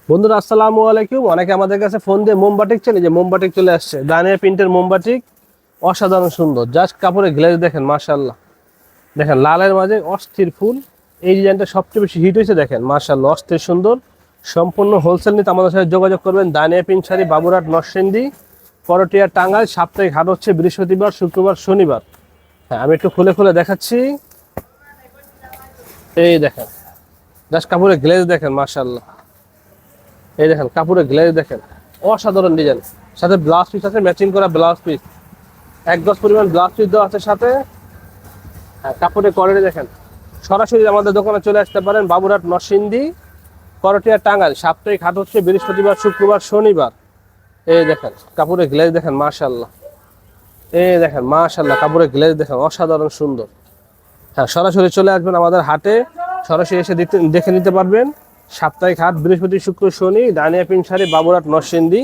বন্ধুরা আসসালামু আলাইকুম। অনেকে আমাদের কাছে ফোন দিয়ে মোমবাটিক চাই, যে মোমবাটিক চলে আসছে, ডানিয়া প্রিন্টের মোমবাটিক, অসাধারণ সুন্দর। জাস্ট কাপড়ের গ্লেজ দেখেন, মাশাআল্লাহ। দেখেন লালের মাঝে অস্থির ফুল, এই ডিজাইনটা সবচেয়ে বেশি হিট হয়েছে। দেখেন মাশাআল্লাহ, অস্থির সুন্দর। সম্পূর্ণ হোলসেল নিতে আমাদের সাথে যোগাযোগ করবেন। ডানিয়া প্রিন্ট শাড়ি, বাবুরহাট, নরসিংদী, করটিয়া, টাঙ্গাইল। সাপ্তাহিক হাট হচ্ছে বৃহস্পতিবার, শুক্রবার, শনিবার। হ্যাঁ, আমি একটু খুলে খুলে দেখাচ্ছি। এই দেখেন, জাস্ট কাপড়ের গ্লেজ দেখেন, মাশাআল্লাহ। এই দেখেন কাপড়ের গ্লেজ দেখেন, অসাধারণ ডিজাইন। সাথে ব্লাউজ পিস আছে, ম্যাচিং করা ব্লাউজ পিস, 1 গজ পরিমাণ ব্লাউজ পিস দেওয়া আছে সাথে। হ্যাঁ, কাপড়ের কোয়ালিটি দেখেন। সরাসরি আমাদের দোকানে চলে আসতে পারেন, বাবুরহাট, নরসিংদী, করটিয়া, টাঙ্গাইল। সাপ্তাহিক হাট হচ্ছে বৃহস্পতিবার, শুক্রবার, শনিবার। এই দেখেন কাপড়ের গ্লেজ দেখেন, মাশাআল্লাহ। এই দেখেন মাশাআল্লাহ, কাপড়ের গ্লেজ দেখেন, অসাধারণ সুন্দর। হ্যাঁ, সরাসরি চলে আসবেন আমাদের হাটে, সরাসরি এসে দেখে নিতে পারবেন। সাপ্তাহিক হাট বৃহস্পতি, শুক্র, শনি, ডানিয়া প্রিন্ট শাড়ি, বাবুরহাট, নরসিংদী।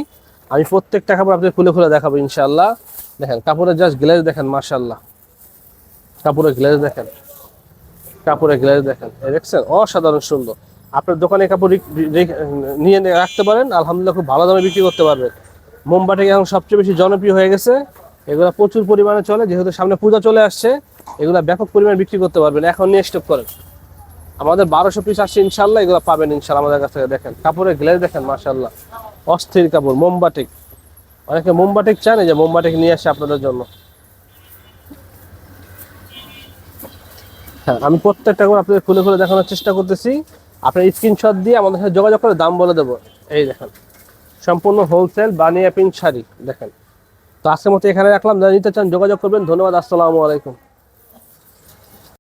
আমি প্রত্যেকটা কাপড় আপনাদের খুলে খুলে দেখাবো ইনশাআল্লাহ। দেখেন কাপড়ের জাস্ট গ্লেজ দেখেন, মাশাআল্লাহ। কাপড়ের গ্লেজ দেখেন, কাপড়ের গ্লেজ দেখেন, এই দেখছেন, অসাধারণ সুন্দর। আপনার দোকানে কাপড় নিয়ে রাখতে পারেন, আলহামদুলিল্লাহ খুব ভালো দামে বিক্রি করতে পারবেন। মোমবাটিক এখন সবচেয়ে বেশি জনপ্রিয় হয়ে গেছে। এগুলো প্রচুর পরিমাণে চলে, যেহেতু সামনে পূজা চলে আসছে। এগুলো ব্যাপক পরিমাণে বিক্রি করতে পারবেন, এখন নিয়ে স্টক করেন। আমাদের 1200 পিস আসছে ইনশাল্লাহ, এগুলো পাবেন ইনশাল্লাহ আমাদের কাছ থেকে। দেখেন কাপড়ের গ্লেজ দেখেন, মাশাআল্লাহ, অস্থির কাপড়। মোমবাটিক, অনেকে মোমবাটিক চান, যে মোমবাটিক নিয়ে আসে আপনাদের জন্য। হ্যাঁ, আমি প্রত্যেকটা করে আপনাদের খুলে খুলে দেখানোর চেষ্টা করতেছি। আপনার স্ক্রিনশট দিয়ে আমাদের সাথে যোগাযোগ করে দাম বলে দেবো। এই দেখেন সম্পূর্ণ হোলসেল বানিয়া প্রিন্ট শাড়ি দেখেন। তো আজকের মতো এখানে রাখলাম, যারা নিতে চান যোগাযোগ করবেন। ধন্যবাদ, আসসালামু আলাইকুম।